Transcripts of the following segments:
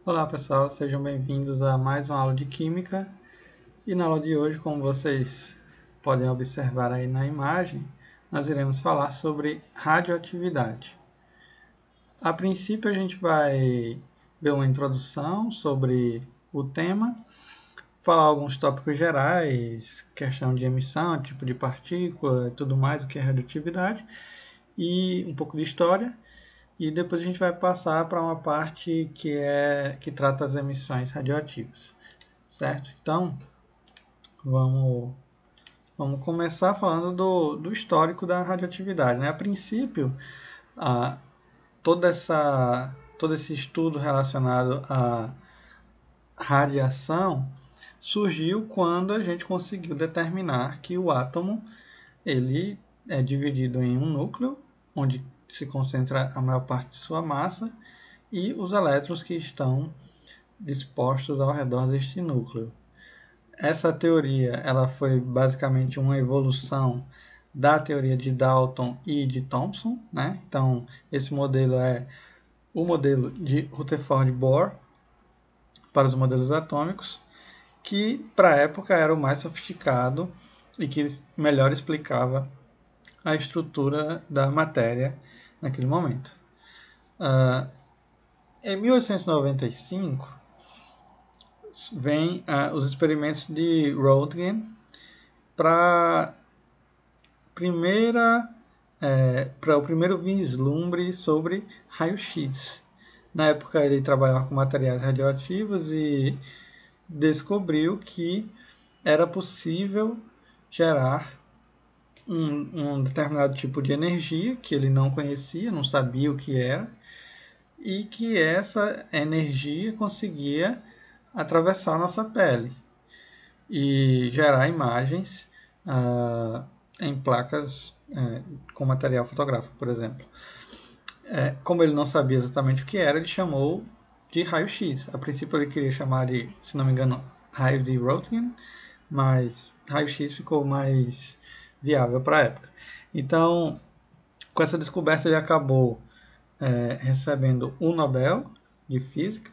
Olá pessoal, sejam bem-vindos a mais uma aula de Química. E na aula de hoje, como vocês podem observar aí na imagem, nós iremos falar sobre radioatividade. A princípio a gente vai ver uma introdução sobre o tema, falar alguns tópicos gerais, questão de emissão, tipo de partícula e tudo mais, o que é radioatividade, e um pouco de história. E depois a gente vai passar para uma parte que trata as emissões radioativas, certo? Então, vamos, vamos começar falando do histórico da radioatividade, né? A princípio, a, todo esse estudo relacionado à radiação surgiu quando a gente conseguiu determinar que o átomo ele é dividido em um núcleo, onde se concentra a maior parte de sua massa, e os elétrons que estão dispostos ao redor deste núcleo. Essa teoria ela foi basicamente uma evolução da teoria de Dalton e de Thomson, né? Então, esse modelo é o modelo de Rutherford-Bohr para os modelos atômicos, que para a época era o mais sofisticado e que melhor explicava a estrutura da matéria naquele momento. Em 1895, vem os experimentos de Röntgen para para o primeiro vislumbre sobre raio-x. Na época ele trabalhava com materiais radioativos e descobriu que era possível gerar um determinado tipo de energia que ele não conhecia, não sabia o que era, e que essa energia conseguia atravessar a nossa pele e gerar imagens em placas com material fotográfico, por exemplo. Como ele não sabia exatamente o que era, ele chamou de raio-x. A princípio ele queria chamar de, se não me engano, raio de Röntgen, mas raio-x ficou mais viável para a época. Então, com essa descoberta ele acabou recebendo o Nobel de Física,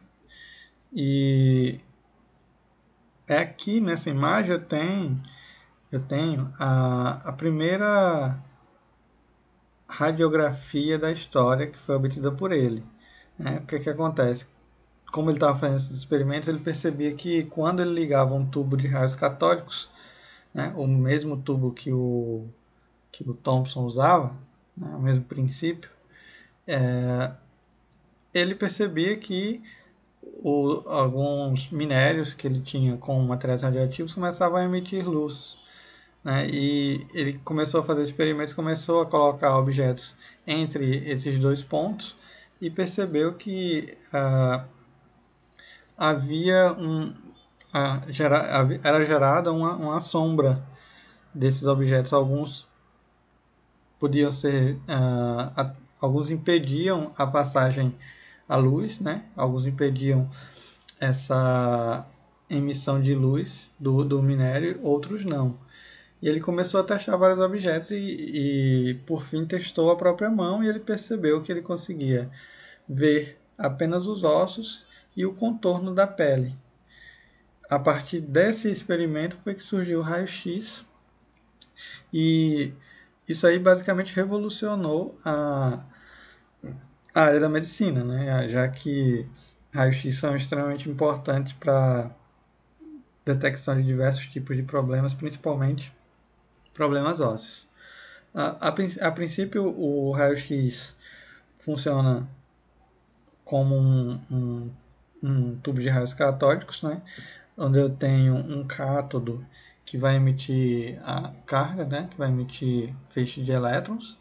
e aqui nessa imagem eu tenho a primeira radiografia da história que foi obtida por ele. Né? O que acontece? Como ele estava fazendo esses experimentos, ele percebia que quando ele ligava um tubo de raios catódicos, né, o mesmo tubo que o Thomson usava, né, o mesmo princípio, ele percebia que alguns minérios que ele tinha com materiais radioativos começavam a emitir luz. Né? E ele começou a fazer experimentos, começou a colocar objetos entre esses dois pontos e percebeu que havia era gerada uma sombra desses objetos. Alguns podiam ser, alguns impediam a passagem à luz, né? Alguns impediam essa emissão de luz do minério, outros não. E ele começou a testar vários objetos por fim testou a própria mão, e ele percebeu que ele conseguia ver apenas os ossos e o contorno da pele. A partir desse experimento foi que surgiu o raio-x, e isso aí basicamente revolucionou a área da medicina, né? Já que raios-x são extremamente importantes para detecção de diversos tipos de problemas, principalmente problemas ósseos. A princípio, o raio-x funciona como um tubo de raios catódicos, né? Onde eu tenho um cátodo que vai emitir a carga, né? Que vai emitir feixe de elétrons.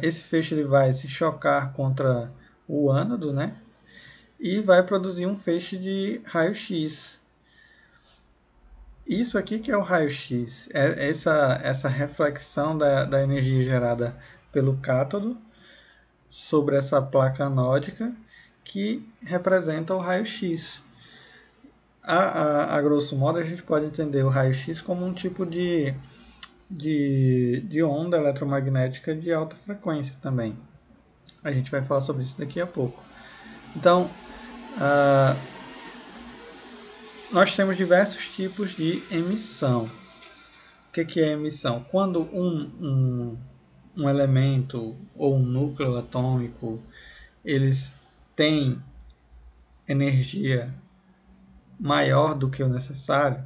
Esse feixe ele vai se chocar contra o ânodo, né? E vai produzir um feixe de raio-x. Isso aqui que é o raio-x, é essa reflexão da energia gerada pelo cátodo sobre essa placa anódica que representa o raio-x. A grosso modo, a gente pode entender o raio-x como um tipo de onda eletromagnética de alta frequência também. A gente vai falar sobre isso daqui a pouco. Então, Nós temos diversos tipos de emissão. O que é emissão? Quando um elemento ou um núcleo atômico eles têm energia maior do que o necessário,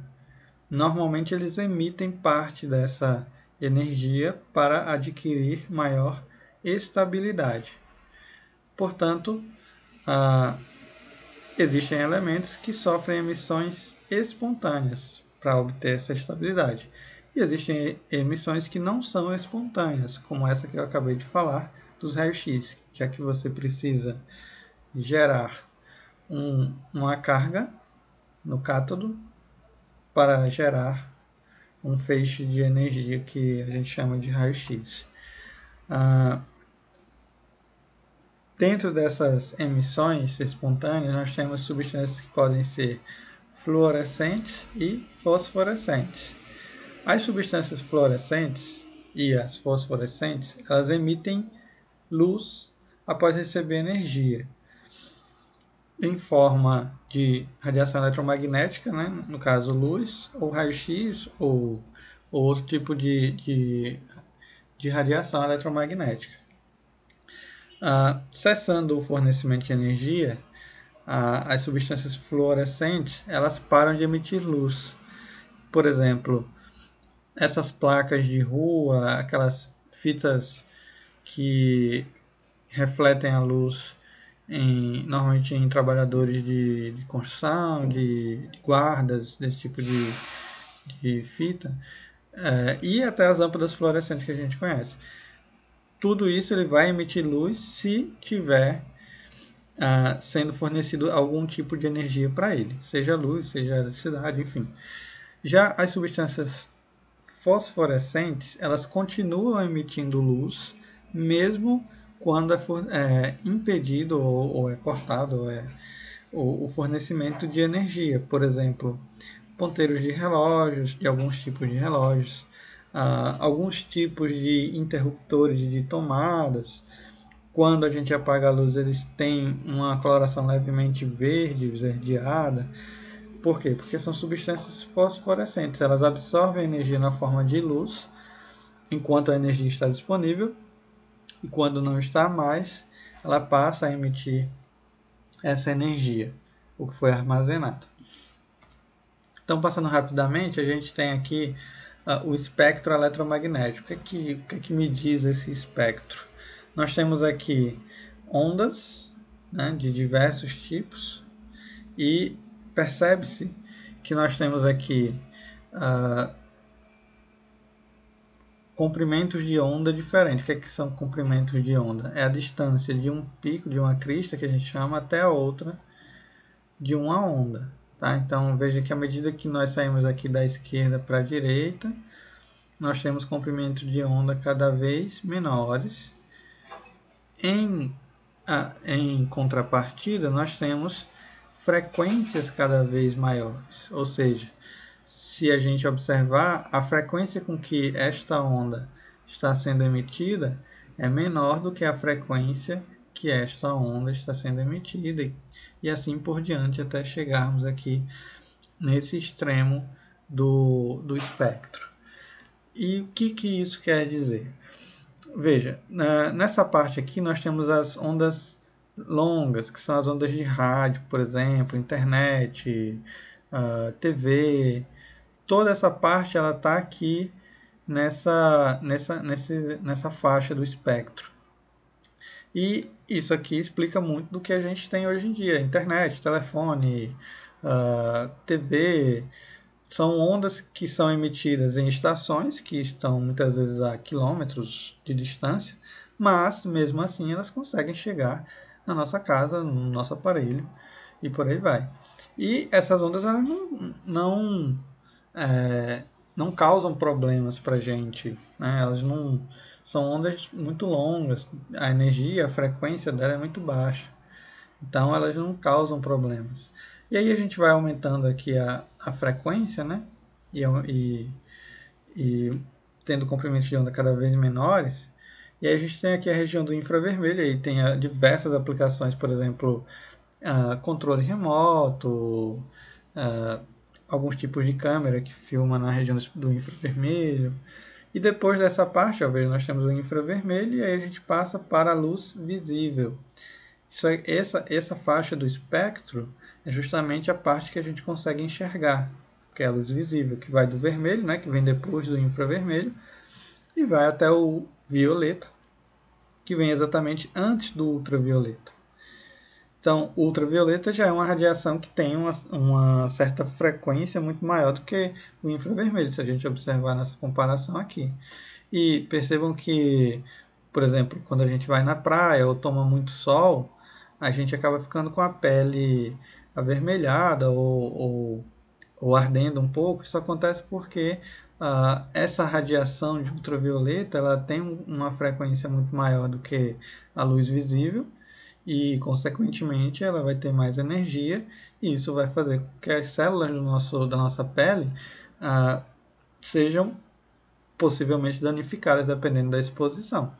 normalmente eles emitem parte dessa energia para adquirir maior estabilidade. Portanto, existem elementos que sofrem emissões espontâneas para obter essa estabilidade. E existem emissões que não são espontâneas, como essa que eu acabei de falar dos raios-x, já que você precisa gerar uma carga no cátodo para gerar um feixe de energia que a gente chama de raio-x. Dentro dessas emissões espontâneas, nós temos substâncias que podem ser fluorescentes e fosforescentes. As substâncias fluorescentes e as fosforescentes, elas emitem luz após receber energia em forma de radiação eletromagnética, né? No caso luz, ou raio-x, ou outro tipo de radiação eletromagnética. Cessando o fornecimento de energia, as substâncias fluorescentes elas param de emitir luz. Por exemplo, essas placas de rua, aquelas fitas que refletem a luz normalmente em trabalhadores de construção, de guardas, desse tipo de fita, e até as lâmpadas fluorescentes que a gente conhece. Tudo isso ele vai emitir luz se tiver sendo fornecido algum tipo de energia para ele, seja luz, seja eletricidade, enfim. Já as substâncias fosforescentes, elas continuam emitindo luz, mesmo quando é impedido ou é cortado o fornecimento de energia. Por exemplo, ponteiros de relógios, de alguns tipos de relógios, alguns tipos de interruptores de tomadas. Quando a gente apaga a luz, eles têm uma coloração levemente verde, esverdeada. Por quê? Porque são substâncias fosforescentes. Elas absorvem energia na forma de luz, enquanto a energia está disponível, e quando não está mais, ela passa a emitir essa energia, o que foi armazenado. Então, passando rapidamente, a gente tem aqui o espectro eletromagnético. O que me diz esse espectro? Nós temos aqui ondas, né, de diversos tipos, e percebe-se que nós temos aqui comprimentos de onda diferentes. O que são comprimentos de onda? É a distância de um pico, de uma crista, que a gente chama, até a outra de uma onda. Tá? Então, veja que à medida que nós saímos aqui da esquerda para a direita, nós temos comprimentos de onda cada vez menores. Em contrapartida, nós temos frequências cada vez maiores. Ou seja, se a gente observar, a frequência com que esta onda está sendo emitida é menor do que a frequência que esta onda está sendo emitida, e assim por diante, até chegarmos aqui nesse extremo do espectro. E o que isso quer dizer? Veja, nessa parte aqui nós temos as ondas longas, que são as ondas de rádio, por exemplo, internet, TV. Toda essa parte ela está aqui nessa faixa do espectro. E isso aqui explica muito do que a gente tem hoje em dia: internet, telefone, TV. São ondas que são emitidas em estações que estão muitas vezes a quilômetros de distância, mas mesmo assim elas conseguem chegar na nossa casa, no nosso aparelho e por aí vai. E essas ondas elas não causam problemas para a gente, né? Elas não são ondas muito longas, a energia, a frequência dela é muito baixa, então elas não causam problemas. E aí a gente vai aumentando aqui a frequência, né? E tendo comprimentos de onda cada vez menores. E aí a gente tem aqui a região do infravermelho, aí tem diversas aplicações, por exemplo, controle remoto, ah, alguns tipos de câmera que filma na região do infravermelho. E depois dessa parte, ó, veja, nós temos o infravermelho e aí a gente passa para a luz visível. Essa faixa do espectro é justamente a parte que a gente consegue enxergar, que é a luz visível, que vai do vermelho, né, que vem depois do infravermelho, e vai até o violeta, que vem exatamente antes do ultravioleta. Então, o ultravioleta já é uma radiação que tem uma certa frequência muito maior do que o infravermelho, se a gente observar nessa comparação aqui. E percebam que, por exemplo, quando a gente vai na praia ou toma muito sol, a gente acaba ficando com a pele avermelhada ou ardendo um pouco. Isso acontece porque essa radiação de ultravioleta ela tem uma frequência muito maior do que a luz visível e, consequentemente, ela vai ter mais energia e isso vai fazer com que as células da nossa pele sejam possivelmente danificadas dependendo da exposição.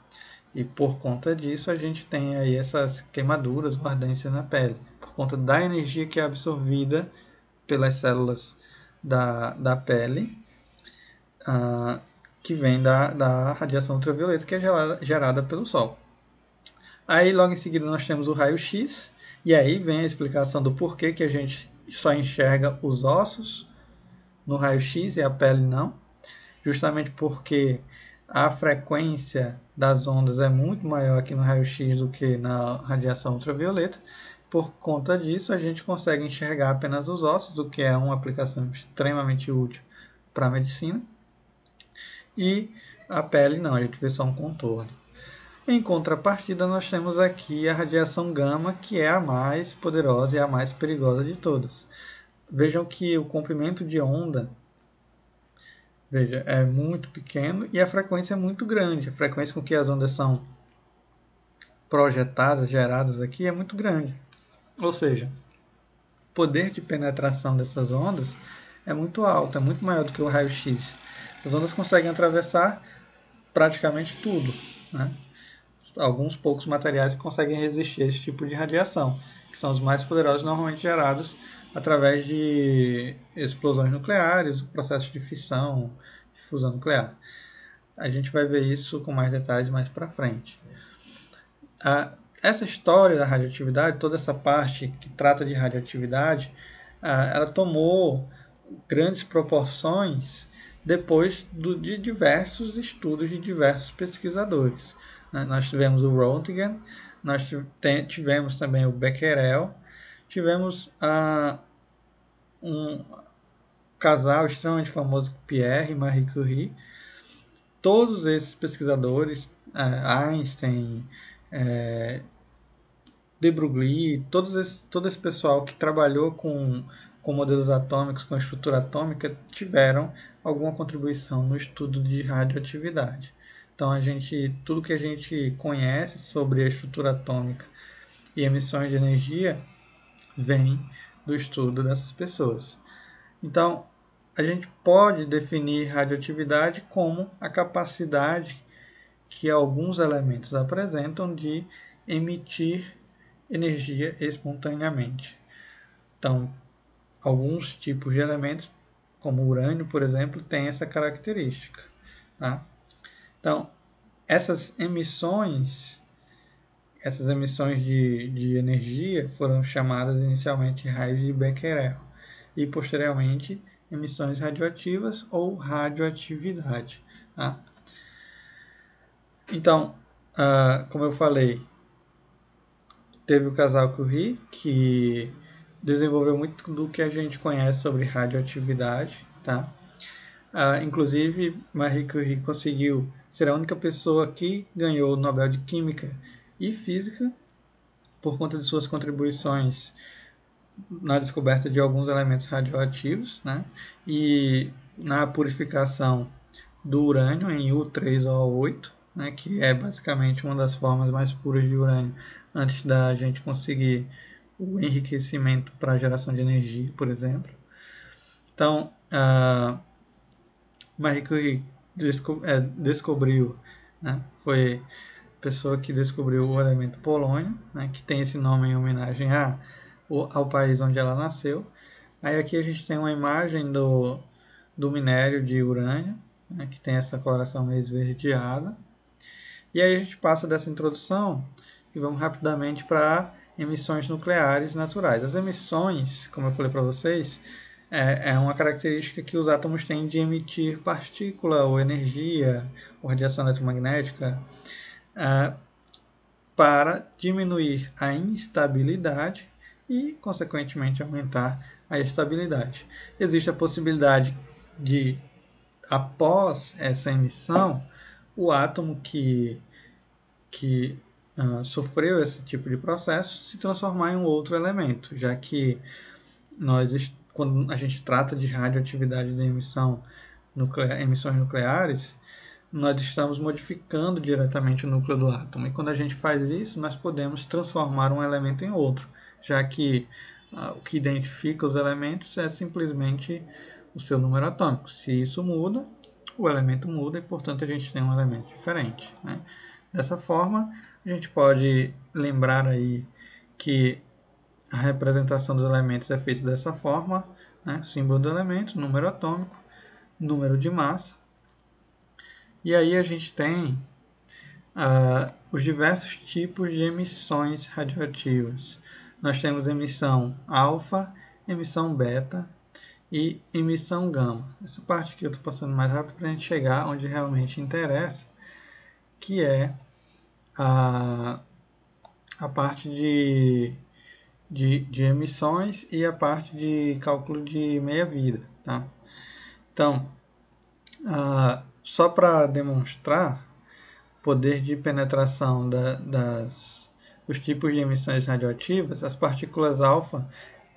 E por conta disso a gente tem aí essas queimaduras ou ardência na pele, por conta da energia que é absorvida pelas células da pele, que vem da radiação ultravioleta que é gerada pelo Sol. Aí logo em seguida nós temos o raio-x, e aí vem a explicação do porquê que a gente só enxerga os ossos no raio-x e a pele não, justamente porque a frequência das ondas é muito maior aqui no raio-x do que na radiação ultravioleta. Por conta disso, a gente consegue enxergar apenas os ossos, o que é uma aplicação extremamente útil para a medicina. E a pele não, a gente vê só um contorno. Em contrapartida, nós temos aqui a radiação gama, que é a mais poderosa e a mais perigosa de todas. Vejam que o comprimento de onda é muito pequeno e a frequência é muito grande. A frequência com que as ondas são projetadas, geradas aqui, é muito grande. Ou seja, o poder de penetração dessas ondas é muito alto, é muito maior do que o raio-x. Essas ondas conseguem atravessar praticamente tudo, né? Alguns poucos materiais conseguem resistir a esse tipo de radiação, que são os mais poderosos, normalmente gerados através de explosões nucleares, o processo de fissão, de fusão nuclear. A gente vai ver isso com mais detalhes mais para frente. Essa história da radioatividade, toda essa parte que trata de radioatividade, ela tomou grandes proporções depois de diversos estudos de diversos pesquisadores. Nós tivemos o Röntgen, nós tivemos também o Becquerel, tivemos um casal extremamente famoso, Pierre e Marie Curie. Todos esses pesquisadores, Einstein, de Broglie, todo esse pessoal que trabalhou com modelos atômicos, com a estrutura atômica, tiveram alguma contribuição no estudo de radioatividade. Então, tudo que a gente conhece sobre a estrutura atômica e emissões de energia vem do estudo dessas pessoas. Então, a gente pode definir radioatividade como a capacidade que alguns elementos apresentam de emitir energia espontaneamente. Então, alguns tipos de elementos, como o urânio, por exemplo, têm essa característica. Tá? Então, essas emissões de energia foram chamadas inicialmente de raios de Becquerel e, posteriormente, emissões radioativas ou radioatividade. Tá? Então, como eu falei, teve o casal Curie, que desenvolveu muito do que a gente conhece sobre radioatividade. Tá? Inclusive, Marie Curie conseguiu ser a única pessoa que ganhou o Nobel de Química e Física por conta de suas contribuições na descoberta de alguns elementos radioativos, né? E na purificação do urânio em U3O8, né? Que é basicamente uma das formas mais puras de urânio antes da gente conseguir o enriquecimento para a geração de energia, por exemplo. Então, Marie Curie descobriu, né? Foi a pessoa que descobriu o elemento polônio, né? Que tem esse nome em homenagem a ao país onde ela nasceu. Aí aqui a gente tem uma imagem do minério de urânio, né, que tem essa coloração meio esverdeada. E aí a gente passa dessa introdução e vamos rapidamente para emissões nucleares naturais. As emissões, como eu falei para vocês, é uma característica que os átomos têm de emitir partícula ou energia ou radiação eletromagnética para diminuir a instabilidade e, consequentemente, aumentar a estabilidade. Existe a possibilidade de, após essa emissão, o átomo que sofreu esse tipo de processo se transformar em um outro elemento, já que quando a gente trata de radioatividade da emissões nucleares, nós estamos modificando diretamente o núcleo do átomo. E quando a gente faz isso, nós podemos transformar um elemento em outro, já que o que identifica os elementos é simplesmente o seu número atômico. Se isso muda, o elemento muda e, portanto, a gente tem um elemento diferente, né? Dessa forma, a gente pode lembrar aí que a representação dos elementos é feita dessa forma, né? Símbolo do elemento, número atômico, número de massa. E aí a gente tem os diversos tipos de emissões radioativas. Nós temos emissão alfa, emissão beta e emissão gama. Essa parte aqui eu estou passando mais rápido para a gente chegar onde realmente interessa, que é a parte de emissões e a parte de cálculo de meia-vida. Tá? Então, só para demonstrar o poder de penetração dos tipos de emissões radioativas, as partículas alfa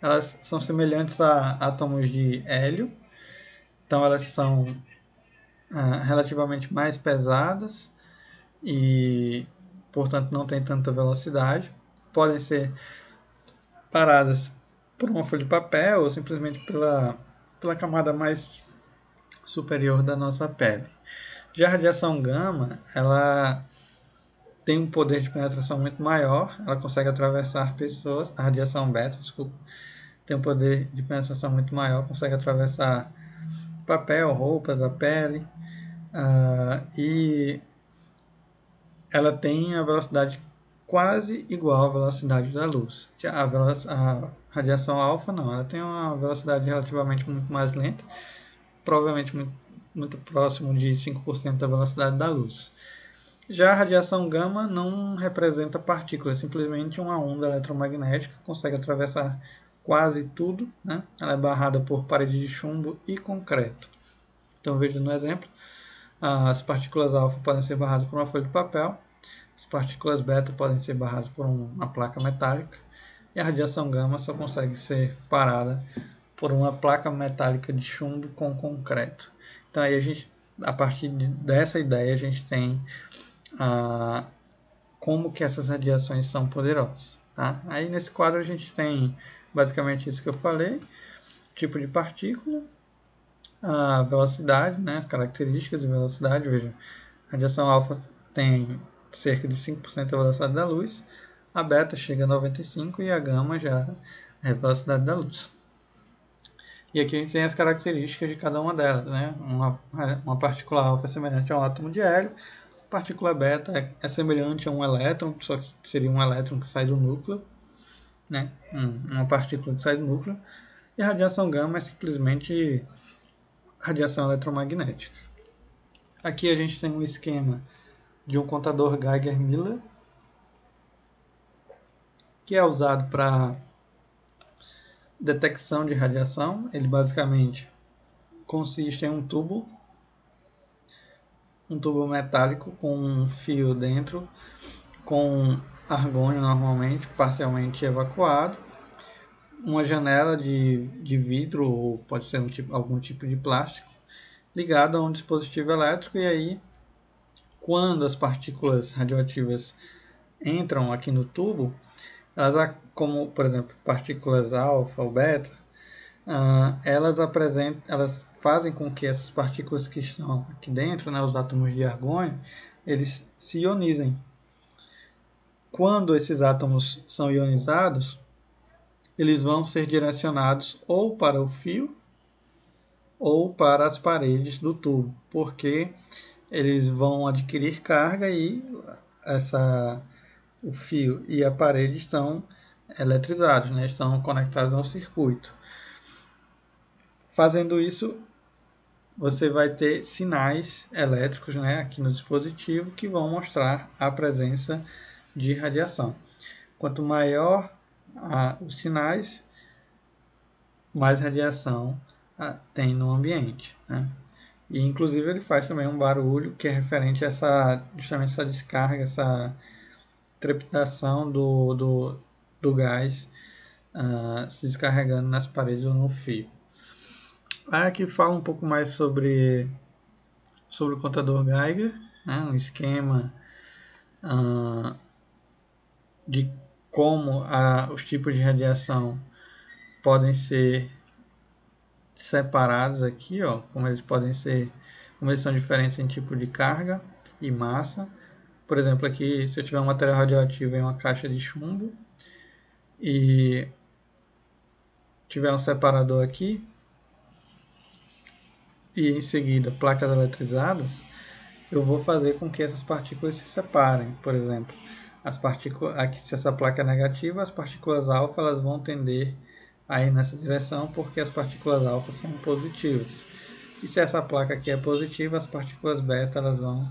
elas são semelhantes a átomos de hélio, então elas são relativamente mais pesadas e, portanto, não têm tanta velocidade. Podem ser paradas por uma folha de papel ou simplesmente pela camada mais superior da nossa pele. Já a radiação gama, ela tem um poder de penetração muito maior, ela consegue atravessar pessoas. A radiação beta, desculpa, tem um poder de penetração muito maior, consegue atravessar papel, roupas, a pele, e ela tem a velocidade quase igual à velocidade da luz. A radiação alfa não, ela tem uma velocidade relativamente muito mais lenta, provavelmente muito próximo de 5% da velocidade da luz. Já a radiação gama não representa partículas, é simplesmente uma onda eletromagnética, consegue atravessar quase tudo, né? Ela é barrada por parede de chumbo e concreto. Então veja no exemplo, as partículas alfa podem ser barradas por uma folha de papel, as partículas beta podem ser barradas por uma placa metálica, e a radiação gama só consegue ser parada por uma placa metálica de chumbo com concreto. Então aí a partir dessa ideia a gente tem como que essas radiações são poderosas. Tá? Aí nesse quadro a gente tem basicamente isso que eu falei, tipo de partícula, a velocidade, né, as características de velocidade. Veja, a radiação alfa tem cerca de 5% da velocidade da luz, a beta chega a 95% e a gama já é a velocidade da luz. E aqui a gente tem as características de cada uma delas. Né? Uma partícula alfa é semelhante a um átomo de hélio, a partícula beta é semelhante a um elétron, só que seria um elétron que sai do núcleo, né? Uma partícula que sai do núcleo. E a radiação gama é simplesmente radiação eletromagnética. Aqui a gente tem um esquema de um contador Geiger-Miller, que é usado para detecção de radiação. Ele basicamente consiste em um tubo metálico com um fio dentro, com argônio normalmente, parcialmente evacuado, uma janela de vidro ou pode ser algum tipo de plástico, ligado a um dispositivo elétrico, e aí quando as partículas radioativas entram aqui no tubo, elas, como por exemplo partículas alfa ou beta, elas fazem com que essas partículas que estão aqui dentro, né, os átomos de argônio, eles se ionizem. Quando esses átomos são ionizados, eles vão ser direcionados ou para o fio ou para as paredes do tubo, porque eles vão adquirir carga e o fio e a parede estão eletrizados, né? Estão conectados ao circuito. Fazendo isso, você vai ter sinais elétricos, né, aqui no dispositivo que vão mostrar a presença de radiação. Quanto maior os sinais, mais radiação tem no ambiente, né? E inclusive ele faz também um barulho que é referente a justamente essa descarga, essa trepidação do gás se descarregando nas paredes ou no fio. Aí aqui fala um pouco mais sobre o contador Geiger, né, um esquema de como os tipos de radiação podem ser separados aqui, ó, como eles são diferentes em tipo de carga e massa. Por exemplo, aqui, se eu tiver um material radioativo em uma caixa de chumbo e tiver um separador aqui e em seguida placas eletrizadas, eu vou fazer com que essas partículas se separem. Por exemplo, aqui, se essa placa é negativa, as partículas alfa elas vão tender a ir nessa direção porque as partículas alfa são positivas. E se essa placa aqui é positiva, as partículas beta elas vão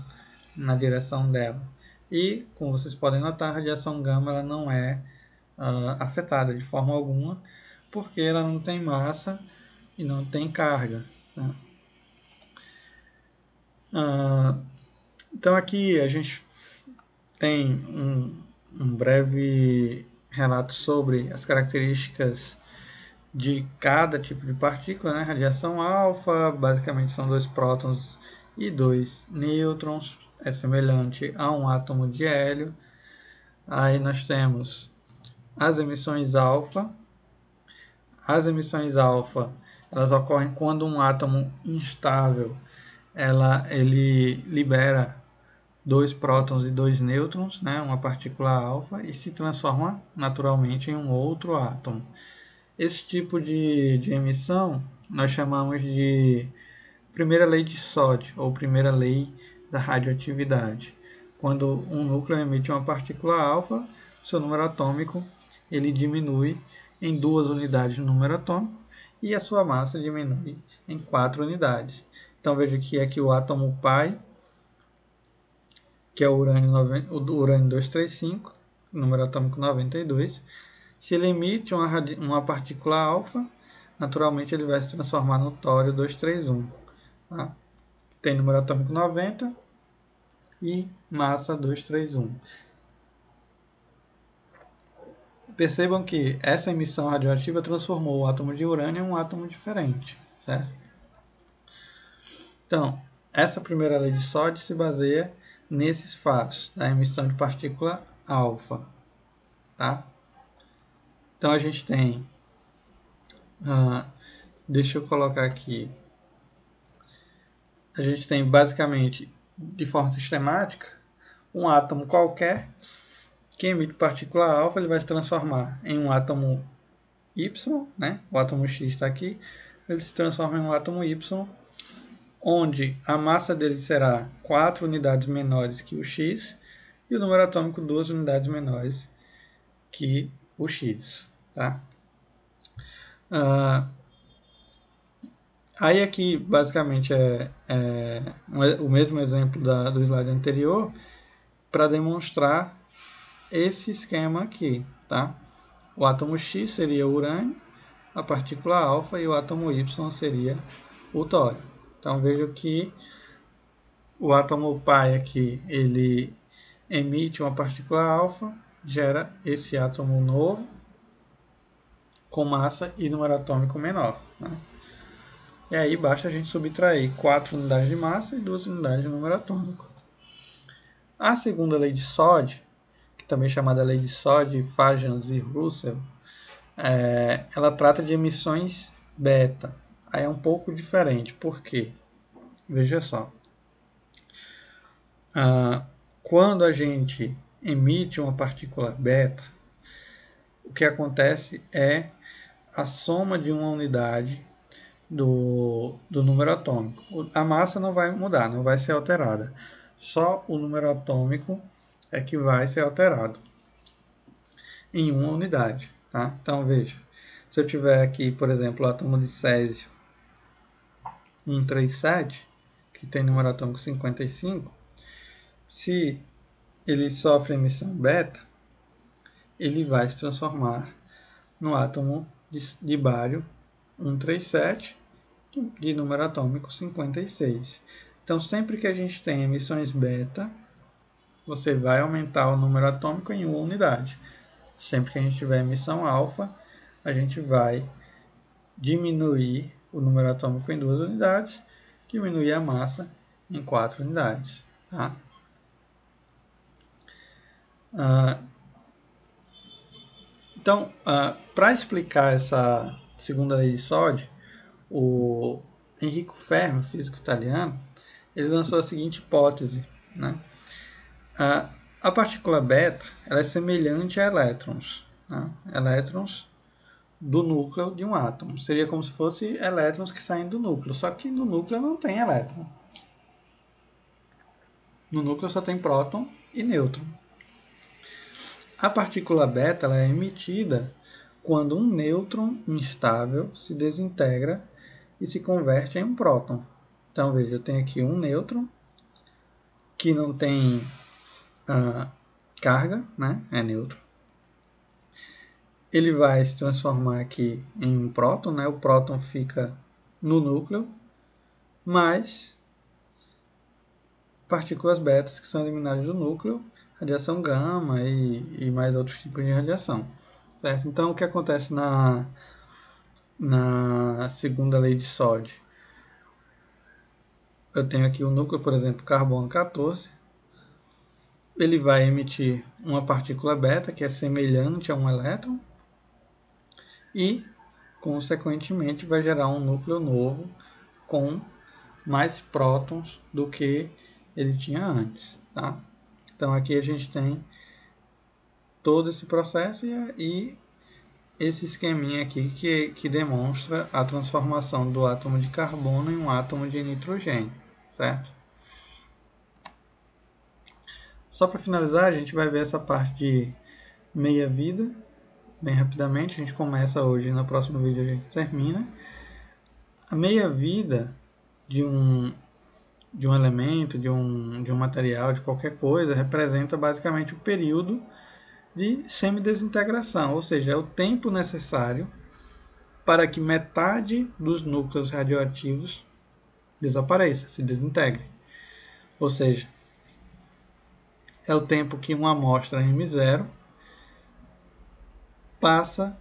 na direção dela. E, como vocês podem notar, a radiação gama ela não é afetada de forma alguma, porque ela não tem massa e não tem carga. Né? Então aqui a gente tem um breve relato sobre as características de cada tipo de partícula, né? Radiação alfa, basicamente são 2 prótons e 2 nêutrons, é semelhante a um átomo de hélio. Aí nós temos as emissões alfa. As emissões alfa, elas ocorrem quando um átomo instável, ele libera 2 prótons e 2 nêutrons, né, uma partícula alfa, e se transforma naturalmente em um outro átomo. Esse tipo de emissão nós chamamos de primeira lei de Soddy, ou primeira lei da radioatividade. Quando um núcleo emite uma partícula alfa, seu número atômico ele diminui em 2 unidades no número atômico e a sua massa diminui em 4 unidades. Então veja que aqui o átomo pi, que é o urânio 235, número atômico 92, se ele emite uma partícula alfa, naturalmente ele vai se transformar no tório 231. Tá? Tem número atômico 90 e massa 231. Percebam que essa emissão radioativa transformou o átomo de urânio em um átomo diferente. Certo? Então, essa primeira lei de Soddy se baseia nesses fatos da emissão de partícula alfa. Tá? Então a gente tem, deixa eu colocar aqui, a gente tem basicamente, de forma sistemática, um átomo qualquer que emite partícula alfa, ele vai se transformar em um átomo Y, né? O átomo X está aqui, ele se transforma em um átomo Y, onde a massa dele será 4 unidades menores que o X e o número atômico 2 unidades menores que o X. Tá? Aí aqui basicamente o mesmo exemplo do slide anterior para demonstrar esse esquema aqui. Tá? O átomo X seria o urânio, a partícula alfa, e o átomo Y seria o tório. Então veja que o átomo pi aqui, ele emite uma partícula alfa, gera esse átomo novo com massa e número atômico menor. Né? E aí basta a gente subtrair 4 unidades de massa e 2 unidades de número atômico. A segunda lei de Soddy, que também é chamada lei de Soddy, Fajans e Russell, ela trata de emissões beta. Aí é um pouco diferente. Por quê? Veja só. Quando a gente emite uma partícula beta, o que acontece é a soma de uma unidade do número atômico. A massa não vai mudar, não vai ser alterada. Só o número atômico é que vai ser alterado em uma unidade. Tá? Então, veja, se eu tiver aqui, por exemplo, o átomo de césio 137, que tem número atômico 55, se ele sofre emissão beta, ele vai se transformar no átomo de bário 137, de número atômico 56. Então, sempre que a gente tem emissões beta, você vai aumentar o número atômico em uma unidade. Sempre que a gente tiver emissão alfa, a gente vai diminuir o número atômico em 2 unidades, diminuir a massa em 4 unidades. Tá? Então, para explicar essa segunda lei de Soddy, o Enrico Fermi, físico italiano, ele lançou a seguinte hipótese. Né? A partícula beta ela é semelhante a elétrons. Né? Elétrons do núcleo de um átomo. Seria como se fosse elétrons que saem do núcleo. Só que no núcleo não tem elétron. No núcleo só tem próton e nêutron. A partícula beta ela é emitida quando um nêutron instável se desintegra e se converte em um próton. Então, veja, eu tenho aqui um nêutron que não tem carga, né? É neutro. Ele vai se transformar aqui em um próton, né? O próton fica no núcleo, mas partículas betas que são eliminadas do núcleo, radiação gama e mais outros tipos de radiação. Certo? Então, o que acontece na segunda lei de Soddy? Eu tenho aqui o núcleo, por exemplo, carbono 14. Ele vai emitir uma partícula beta, que é semelhante a um elétron, e, consequentemente, vai gerar um núcleo novo com mais prótons do que ele tinha antes. Tá? Então, aqui a gente tem todo esse processo e esse esqueminha aqui que demonstra a transformação do átomo de carbono em um átomo de nitrogênio, certo? Só para finalizar, a gente vai ver essa parte de meia-vida bem rapidamente. A gente começa hoje, no próximo vídeo a gente termina. A meia-vida de um elemento, de um material, de qualquer coisa, representa basicamente o período de semidesintegração, ou seja, é o tempo necessário para que metade dos núcleos radioativos desapareça, se desintegre. Ou seja, é o tempo que uma amostra M0 passa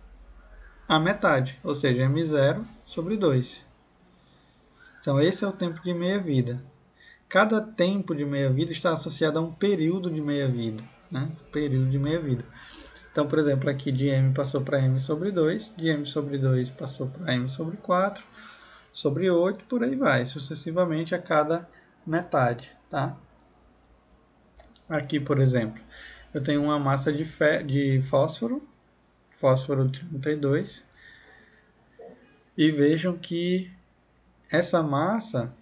a metade, ou seja, M0 sobre 2. Então, esse é o tempo de meia-vida. Cada tempo de meia-vida está associado a um período de meia-vida. Né? Período de meia-vida. Então, por exemplo, aqui de M passou para M sobre 2, de M sobre 2 passou para M sobre 4, sobre 8, por aí vai, sucessivamente a cada metade. Tá? Aqui, por exemplo, eu tenho uma massa de fósforo 32, e vejam que essa massa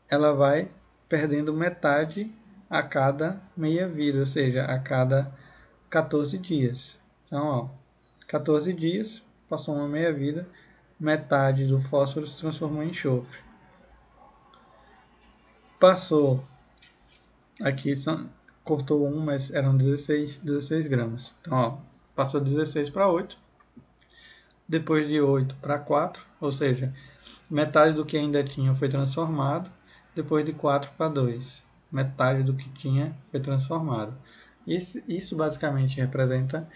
ela vai perdendo metade a cada meia-vida, ou seja, a cada 14 dias. Então, ó, 14 dias, passou uma meia-vida, metade do fósforo se transformou em enxofre. Passou, aqui cortou 1, mas eram 16 gramas. Então, ó, passou 16 para 8, depois de 8 para 4, ou seja, metade do que ainda tinha foi transformado, depois de 4 para 2, metade do que tinha foi transformado. Isso basicamente representa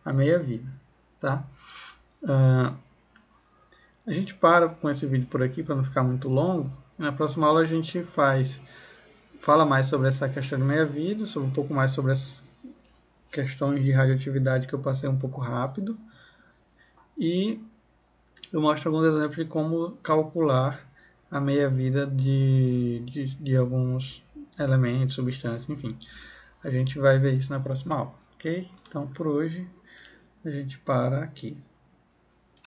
a meia-vida. Tá? A gente para com esse vídeo por aqui para não ficar muito longo. Na próxima aula a gente fala mais sobre essa questão de meia-vida, sobre um pouco mais sobre as questões de radioatividade que eu passei um pouco rápido. E eu mostro alguns exemplos de como calcular a meia-vida de alguns elementos, substâncias, enfim. A gente vai ver isso na próxima aula, ok? Então, por hoje, a gente para aqui.